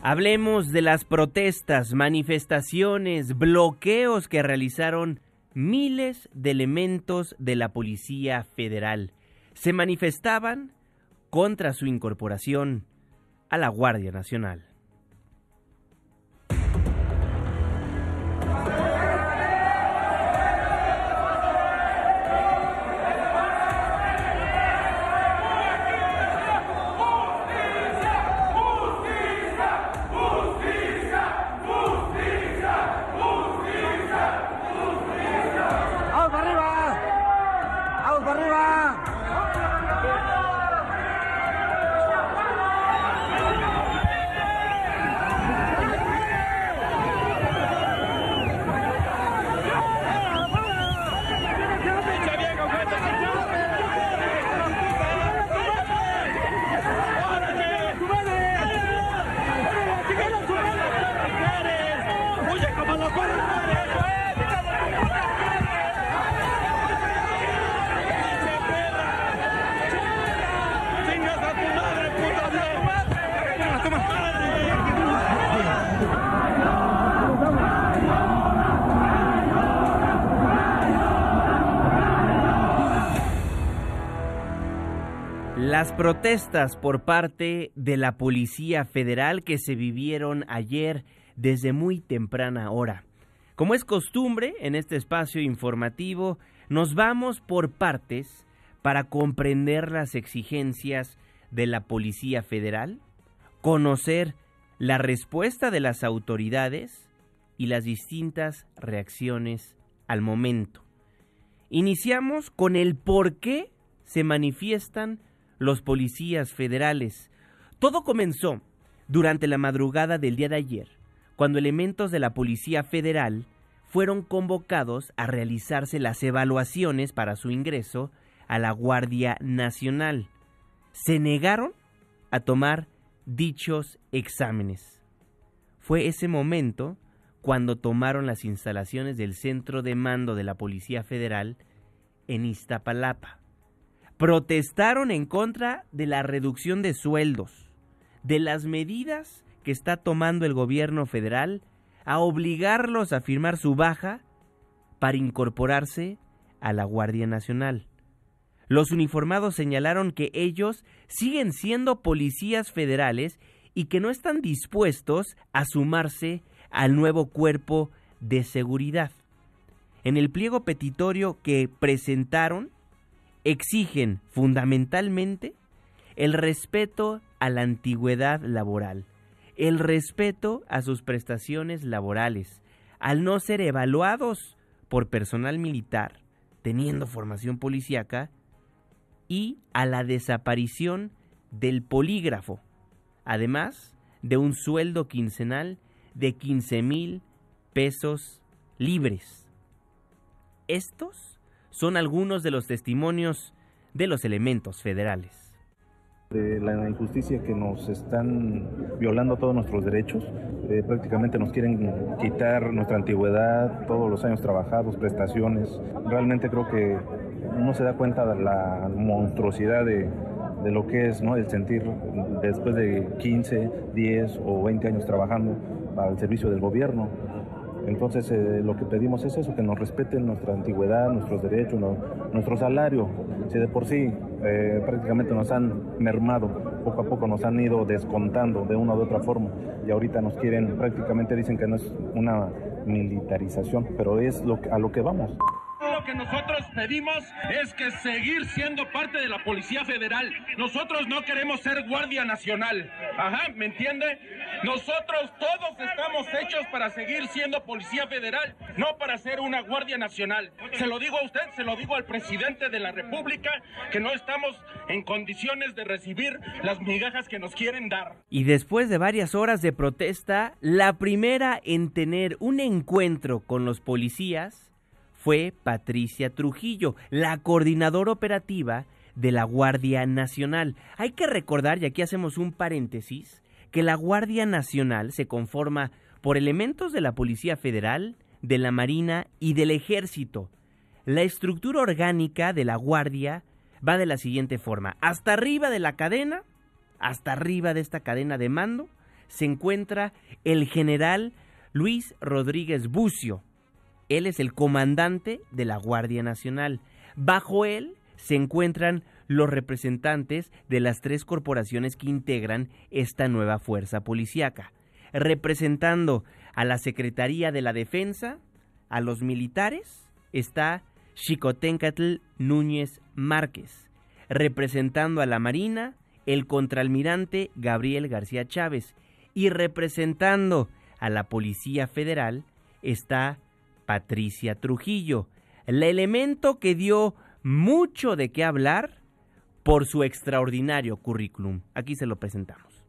Hablemos de las protestas, manifestaciones, bloqueos que realizaron miles de elementos de la Policía Federal. Se manifestaban contra su incorporación a la Guardia Nacional. Las protestas por parte de la Policía Federal que se vivieron ayer desde muy temprana hora. Como es costumbre en este espacio informativo, nos vamos por partes para comprender las exigencias de la Policía Federal, conocer la respuesta de las autoridades y las distintas reacciones al momento. Iniciamos con el por qué se manifiestan los policías federales. Todo comenzó durante la madrugada del día de ayer, cuando elementos de la Policía Federal fueron convocados a realizarse las evaluaciones para su ingreso a la Guardia Nacional. Se negaron a tomar dichos exámenes. Fue ese momento cuando tomaron las instalaciones del centro de mando de la Policía Federal en Iztapalapa. Protestaron en contra de la reducción de sueldos, de las medidas que está tomando el gobierno federal a obligarlos a firmar su baja para incorporarse a la Guardia Nacional. Los uniformados señalaron que ellos siguen siendo policías federales y que no están dispuestos a sumarse al nuevo cuerpo de seguridad. En el pliego petitorio que presentaron, exigen fundamentalmente el respeto a la antigüedad laboral, el respeto a sus prestaciones laborales, al no ser evaluados por personal militar, teniendo formación policíaca, y a la desaparición del polígrafo, además de un sueldo quincenal de 15,000 pesos libres. Estos son algunos de los testimonios de los elementos federales. De la injusticia que nos están violando todos nuestros derechos, prácticamente nos quieren quitar nuestra antigüedad, todos los años trabajados, prestaciones. Realmente creo que no se da cuenta de la monstruosidad de lo que es, ¿no?, el sentir después de 15, 10 o 20 años trabajando para el servicio del gobierno. Entonces lo que pedimos es eso, que nos respeten nuestra antigüedad, nuestros derechos, nuestro salario. Si de por sí prácticamente nos han mermado, poco a poco nos han ido descontando de una u otra forma, y ahorita nos quieren, prácticamente dicen que no es una militarización, pero es a lo que vamos. Lo que nosotros pedimos es que seguir siendo parte de la Policía Federal. Nosotros no queremos ser Guardia Nacional. Ajá, ¿me entiende? Nosotros todos estamos hechos para seguir siendo Policía Federal, no para ser una Guardia Nacional. Se lo digo a usted, se lo digo al presidente de la República, que no estamos en condiciones de recibir las migajas que nos quieren dar. Y después de varias horas de protesta, la primera en tener un encuentro con los policías fue Patricia Trujillo, la coordinadora operativa de la Guardia Nacional. Hay que recordar, y aquí hacemos un paréntesis, que la Guardia Nacional se conforma por elementos de la Policía Federal, de la Marina y del Ejército. La estructura orgánica de la Guardia va de la siguiente forma: hasta arriba de la cadena, hasta arriba de esta cadena de mando, se encuentra el general Luis Rodríguez Bucio. Él es el comandante de la Guardia Nacional. Bajo él se encuentran los representantes de las 3 corporaciones que integran esta nueva fuerza policíaca. Representando a la Secretaría de la Defensa, a los militares, está Xicoténcatl Núñez Márquez. Representando a la Marina, el contraalmirante Gabriel García Chávez. Y representando a la Policía Federal está Patricia Trujillo, el elemento que dio mucho de qué hablar por su extraordinario currículum. Aquí se lo presentamos.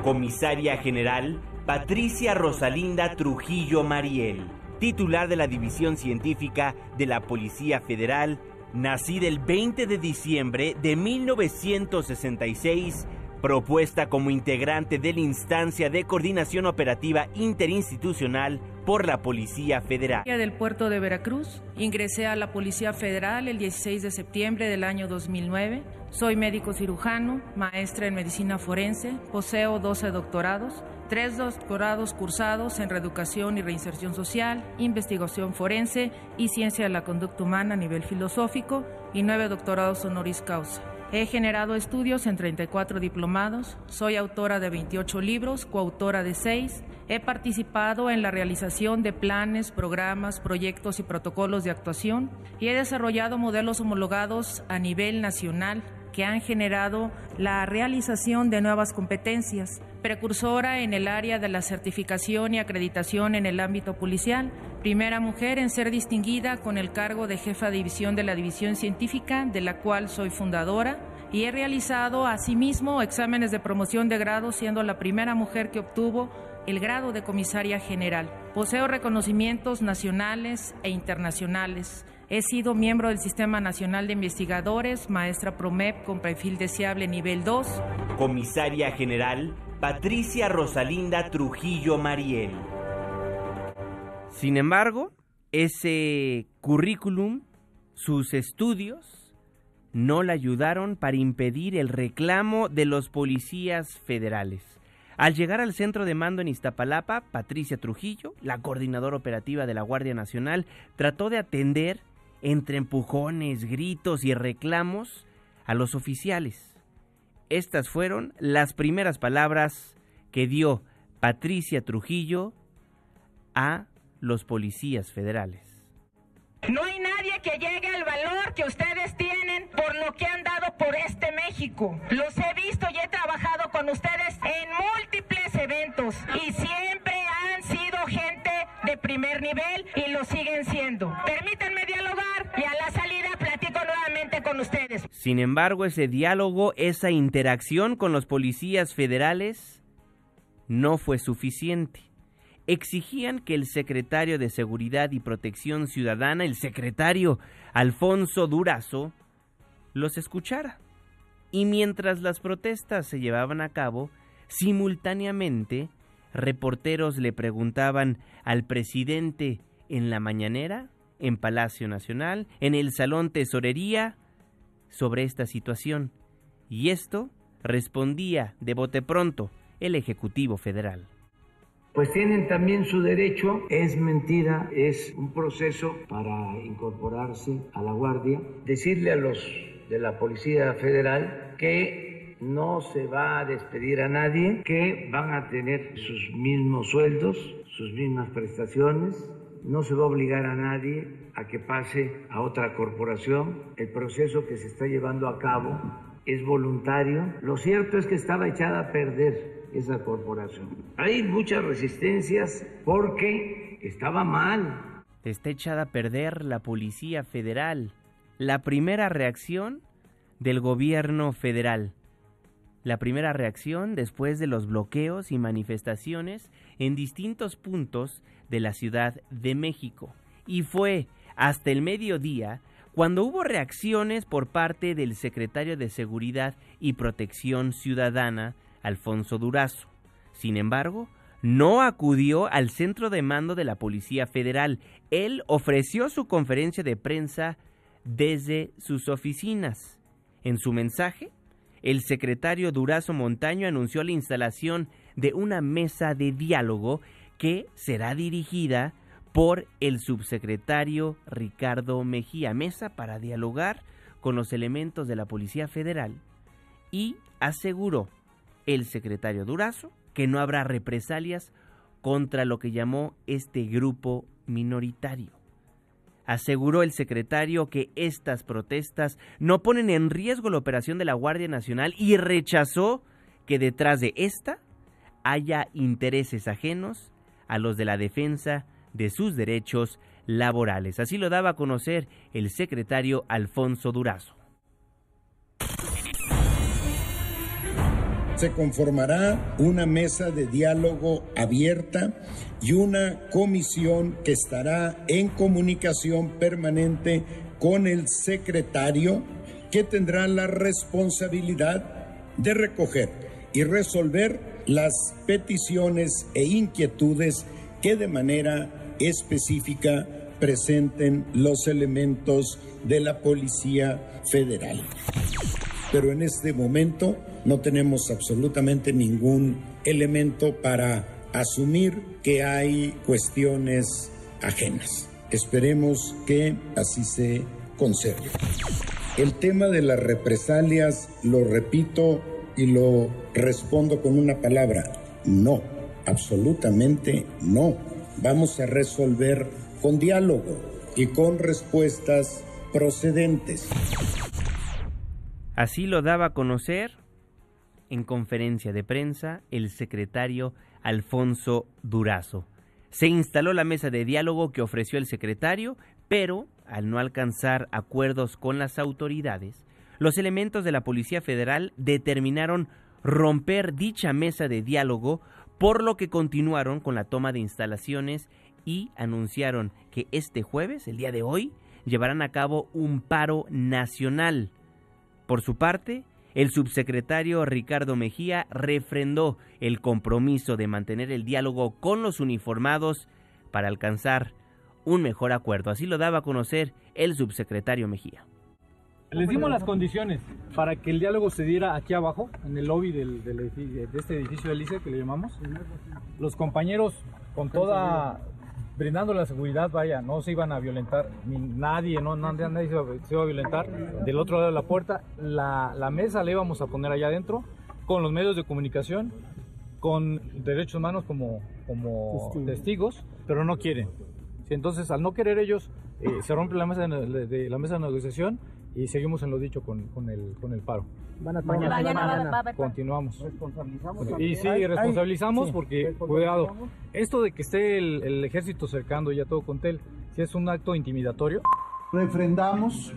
Comisaria General Patricia Rosalinda Trujillo Mariel, titular de la División Científica de la Policía Federal, nacida el 20 de diciembre de 1966, propuesta como integrante de la Instancia de Coordinación Operativa Interinstitucional por la Policía Federal. Del puerto de Veracruz, ingresé a la Policía Federal el 16 de septiembre del año 2009. Soy médico cirujano, maestra en medicina forense, poseo 12 doctorados, 3 doctorados cursados en reeducación y reinserción social, investigación forense y ciencia de la conducta humana a nivel filosófico y 9 doctorados honoris causa. He generado estudios en 34 diplomados, soy autora de 28 libros, coautora de 6, he participado en la realización de planes, programas, proyectos y protocolos de actuación y he desarrollado modelos homologados a nivel nacional que han generado la realización de nuevas competencias, precursora en el área de la certificación y acreditación en el ámbito policial, primera mujer en ser distinguida con el cargo de jefa de división de la División Científica, de la cual soy fundadora, y he realizado asimismo exámenes de promoción de grado, siendo la primera mujer que obtuvo el grado de comisaria general. Poseo reconocimientos nacionales e internacionales. He sido miembro del Sistema Nacional de Investigadores, maestra PROMEP con perfil deseable nivel 2. Comisaria General Patricia Rosalinda Trujillo Mariel. Sin embargo, ese currículum, sus estudios, no la ayudaron para impedir el reclamo de los policías federales. Al llegar al centro de mando en Iztapalapa, Patricia Trujillo, la coordinadora operativa de la Guardia Nacional, trató de atender entre empujones, gritos y reclamos a los oficiales. Estas fueron las primeras palabras que dio Patricia Trujillo a los policías federales. No hay nadie que llegue al valor que ustedes tienen por lo que han dado por este México. Los he visto y he trabajado con ustedes en múltiples eventos y siempre han sido gente de primer nivel y lo siguen siendo. Permítanme dialogar y a la salida platico nuevamente con ustedes. Sin embargo, ese diálogo, esa interacción con los policías federales no fue suficiente. Exigían que el secretario de Seguridad y Protección Ciudadana, el secretario Alfonso Durazo, los escuchara. Y mientras las protestas se llevaban a cabo, simultáneamente, reporteros le preguntaban al presidente en la mañanera, en Palacio Nacional, en el Salón Tesorería, sobre esta situación. Y esto respondía de bote pronto el Ejecutivo Federal. Pues tienen también su derecho, es mentira, es un proceso para incorporarse a la Guardia. Decirle a los de la Policía Federal que no se va a despedir a nadie, que van a tener sus mismos sueldos, sus mismas prestaciones, no se va a obligar a nadie a que pase a otra corporación. El proceso que se está llevando a cabo es voluntario. Lo cierto es que estaba echada a perder esa corporación. Hay muchas resistencias porque estaba mal. Está echada a perder la Policía Federal. La primera reacción del gobierno federal. La primera reacción después de los bloqueos y manifestaciones en distintos puntos de la Ciudad de México. Y fue hasta el mediodía cuando hubo reacciones por parte del secretario de Seguridad y Protección Ciudadana, Alfonso Durazo. Sin embargo, no acudió al centro de mando de la Policía Federal. Él ofreció su conferencia de prensa desde sus oficinas. En su mensaje, el secretario Durazo Montaño anunció la instalación de una mesa de diálogo que será dirigida por el subsecretario Ricardo Mejía, mesa para dialogar con los elementos de la Policía Federal, y aseguró el secretario Durazo que no habrá represalias contra lo que llamó este grupo minoritario. Aseguró el secretario que estas protestas no ponen en riesgo la operación de la Guardia Nacional y rechazó que detrás de esta haya intereses ajenos a los de la defensa de sus derechos laborales. Así lo daba a conocer el secretario Alfonso Durazo. Se conformará una mesa de diálogo abierta y una comisión que estará en comunicación permanente con el secretario, que tendrá la responsabilidad de recoger y resolver las peticiones e inquietudes que de manera específica presenten los elementos de la Policía Federal. Pero en este momento no tenemos absolutamente ningún elemento para asumir que hay cuestiones ajenas. Esperemos que así se conserve. El tema de las represalias, lo repito y lo respondo con una palabra: no, absolutamente no. Vamos a resolver con diálogo y con respuestas procedentes. Así lo daba a conocer en conferencia de prensa el secretario Alfonso Durazo. Se instaló la mesa de diálogo que ofreció el secretario, pero al no alcanzar acuerdos con las autoridades, los elementos de la Policía Federal determinaron romper dicha mesa de diálogo, por lo que continuaron con la toma de instalaciones y anunciaron que este jueves, el día de hoy, llevarán a cabo un paro nacional. Por su parte, el subsecretario Ricardo Mejía refrendó el compromiso de mantener el diálogo con los uniformados para alcanzar un mejor acuerdo. Así lo daba a conocer el subsecretario Mejía. Les dimos las condiciones para que el diálogo se diera aquí abajo, en el lobby de este edificio del ICE, que le llamamos. Los compañeros, con toda, brindando la seguridad, vaya, no se iban a violentar, ni nadie, nadie se iba a violentar. Del otro lado de la puerta, la mesa la íbamos a poner allá adentro, con los medios de comunicación, con derechos humanos como testigos, pero no quieren. Entonces, al no querer ellos, se rompe la mesa de negociación y seguimos en lo dicho con el paro. Mañana. Continuamos. Y sí, responsabilizamos porque, cuidado, esto de que esté el ejército cercando ya todo con TEL, si es un acto intimidatorio. Refrendamos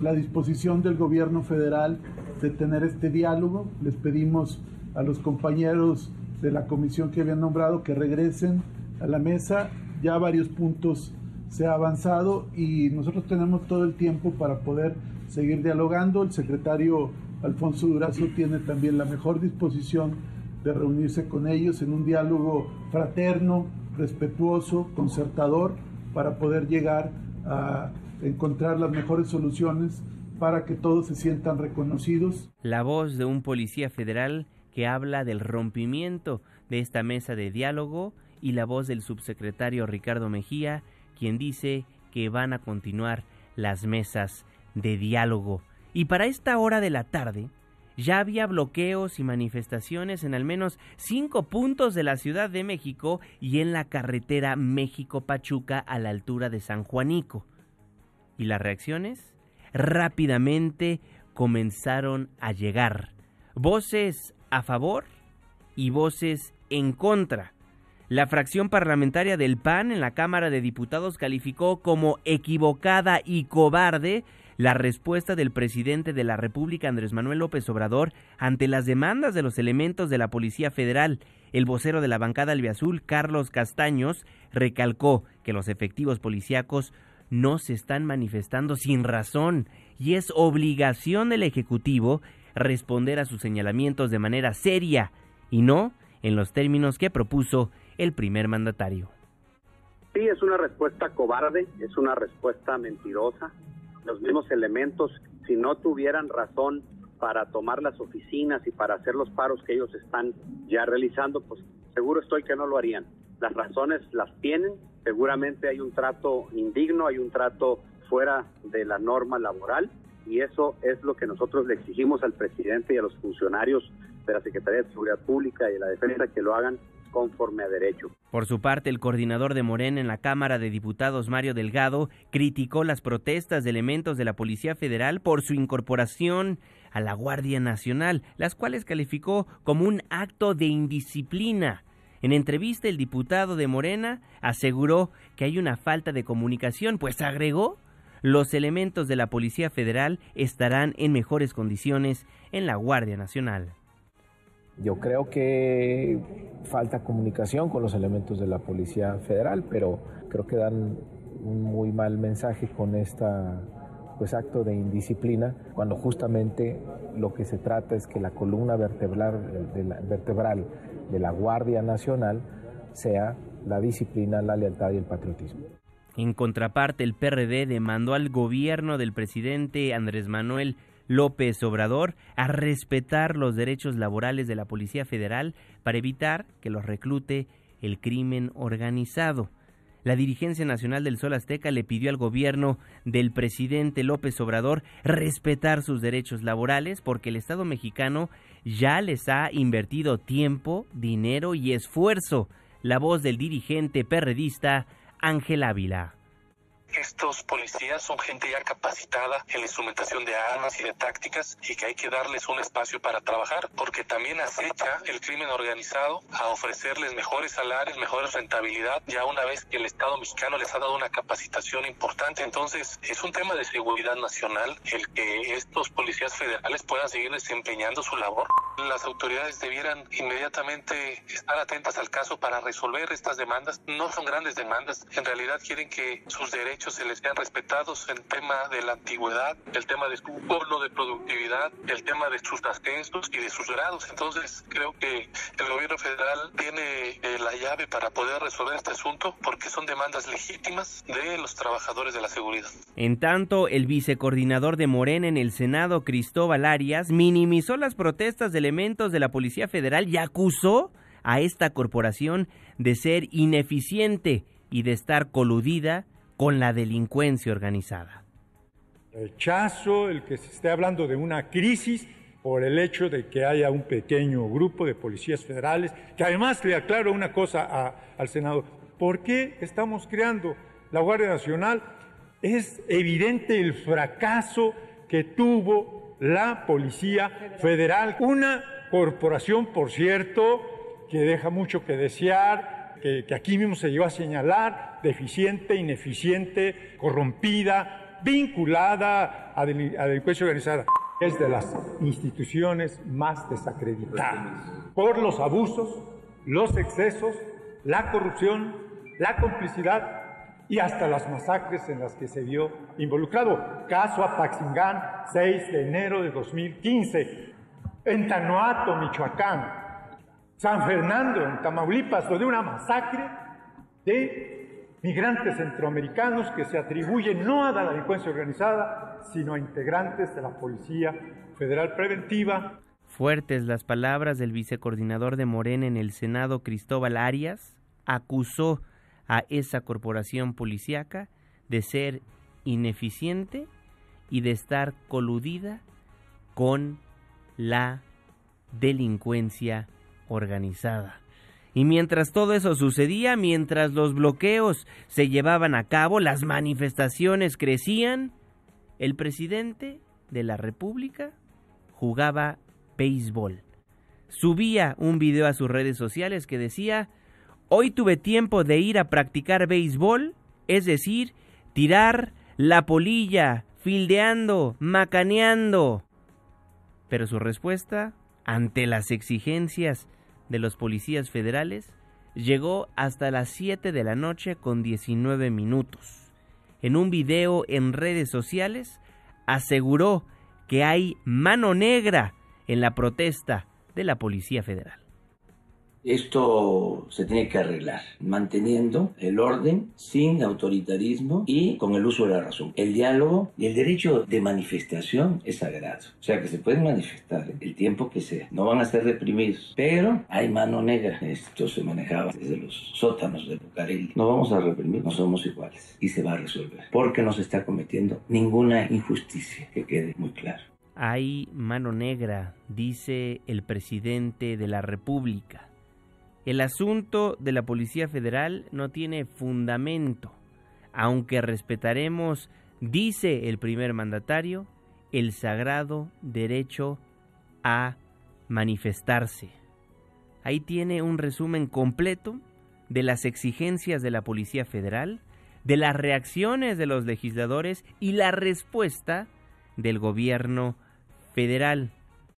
la disposición del gobierno federal de tener este diálogo. Les pedimos a los compañeros de la comisión que habían nombrado que regresen a la mesa. Ya varios puntos se ha avanzado y nosotros tenemos todo el tiempo para poder seguir dialogando. El secretario Alfonso Durazo tiene también la mejor disposición de reunirse con ellos en un diálogo fraterno, respetuoso, concertador, para poder llegar a encontrar las mejores soluciones para que todos se sientan reconocidos. La voz de un policía federal que habla del rompimiento de esta mesa de diálogo y la voz del subsecretario Ricardo Mejía, quien dice que van a continuar las mesas de diálogo. Y para esta hora de la tarde ya había bloqueos y manifestaciones en al menos 5 puntos de la Ciudad de México y en la carretera México-Pachuca a la altura de San Juanico. Y las reacciones rápidamente comenzaron a llegar. Voces a favor y voces en contra. La fracción parlamentaria del PAN en la Cámara de Diputados calificó como equivocada y cobarde la respuesta del presidente de la República, Andrés Manuel López Obrador, ante las demandas de los elementos de la Policía Federal. El vocero de la bancada albiazul, Carlos Castaños, recalcó que los efectivos policíacos no se están manifestando sin razón y es obligación del Ejecutivo responder a sus señalamientos de manera seria y no en los términos que propuso el primer mandatario. Sí, es una respuesta cobarde, es una respuesta mentirosa. Los mismos elementos, si no tuvieran razón para tomar las oficinas y para hacer los paros que ellos están ya realizando, pues seguro estoy que no lo harían. Las razones las tienen, seguramente hay un trato indigno, hay un trato fuera de la norma laboral, y eso es lo que nosotros le exigimos al presidente y a los funcionarios de la Secretaría de Seguridad Pública y de la Defensa, que lo hagan conforme a derecho. Por su parte, el coordinador de Morena en la Cámara de Diputados, Mario Delgado, criticó las protestas de elementos de la Policía Federal por su incorporación a la Guardia Nacional, las cuales calificó como un acto de indisciplina. En entrevista, el diputado de Morena aseguró que hay una falta de comunicación, pues agregó: los elementos de la Policía Federal estarán en mejores condiciones en la Guardia Nacional. Yo creo que falta comunicación con los elementos de la Policía Federal, pero creo que dan un muy mal mensaje con esta acto de indisciplina, cuando justamente lo que se trata es que la columna vertebral de la Guardia Nacional sea la disciplina, la lealtad y el patriotismo. En contraparte, el PRD demandó al gobierno del presidente Andrés Manuel López Obrador a respetar los derechos laborales de la Policía Federal para evitar que los reclute el crimen organizado. La dirigencia nacional del Sol Azteca le pidió al gobierno del presidente López Obrador respetar sus derechos laborales, porque el Estado mexicano ya les ha invertido tiempo, dinero y esfuerzo. La voz del dirigente perredista Ángel Ávila. Estos policías son gente ya capacitada en la instrumentación de armas y de tácticas, y que hay que darles un espacio para trabajar, porque también acecha el crimen organizado a ofrecerles mejores salarios, mejores rentabilidad, ya una vez que el Estado mexicano les ha dado una capacitación importante. Entonces es un tema de seguridad nacional el que estos policías federales puedan seguir desempeñando su labor. Las autoridades debieran inmediatamente estar atentas al caso para resolver estas demandas. No son grandes demandas, en realidad quieren que sus derechos se les sean respetados, el tema de la antigüedad, el tema de su pueblo de productividad, el tema de sus ascensos y de sus grados. Entonces creo que el gobierno federal tiene la llave para poder resolver este asunto, porque son demandas legítimas de los trabajadores de la seguridad. En tanto, el vicecoordinador de Morena en el Senado, Cristóbal Arias, minimizó las protestas de elementos de la Policía Federal y acusó a esta corporación de ser ineficiente y de estar coludida con la delincuencia organizada. Rechazo el que se esté hablando de una crisis por el hecho de que haya un pequeño grupo de policías federales, que además le aclaro una cosa al Senado: ¿por qué estamos creando la Guardia Nacional? Es evidente el fracaso que tuvo la Policía Federal, una corporación, por cierto, que deja mucho que desear, que aquí mismo se llegó a señalar, deficiente, ineficiente, corrompida, vinculada a delincuencia organizada. Es de las instituciones más desacreditadas por los abusos, los excesos, la corrupción, la complicidad y hasta las masacres en las que se vio involucrado. Caso Apaxingán, 6 de enero de 2015. En Tanoato, Michoacán. San Fernando, en Tamaulipas, donde una masacre de migrantes centroamericanos que se atribuyen no a la delincuencia organizada, sino a integrantes de la Policía Federal Preventiva. Fuertes las palabras del vicecoordinador de Morena en el Senado, Cristóbal Arias. Acusó a esa corporación policíaca de ser ineficiente y de estar coludida con la delincuencia organizada. Y mientras todo eso sucedía, mientras los bloqueos se llevaban a cabo, las manifestaciones crecían, el presidente de la República jugaba béisbol. Subía un video a sus redes sociales que decía: hoy tuve tiempo de ir a practicar béisbol, es decir, tirar la polilla, fildeando, macaneando. Pero su respuesta ante las exigencias de los policías federales llegó hasta las 7 de la noche con 19 minutos. En un video en redes sociales aseguró que hay mano negra en la protesta de la Policía Federal. Esto se tiene que arreglar, manteniendo el orden, sin autoritarismo y con el uso de la razón. El diálogo y el derecho de manifestación es sagrado. O sea, que se pueden manifestar el tiempo que sea. No van a ser reprimidos. Pero hay mano negra. Esto se manejaba desde los sótanos de Bucareli. No vamos a reprimir, no somos iguales. Y se va a resolver. Porque no se está cometiendo ninguna injusticia, que quede muy claro. Hay mano negra, dice el presidente de la República. El asunto de la Policía Federal no tiene fundamento, aunque respetaremos, dice el primer mandatario, el sagrado derecho a manifestarse. Ahí tiene un resumen completo de las exigencias de la Policía Federal, de las reacciones de los legisladores y la respuesta del gobierno federal.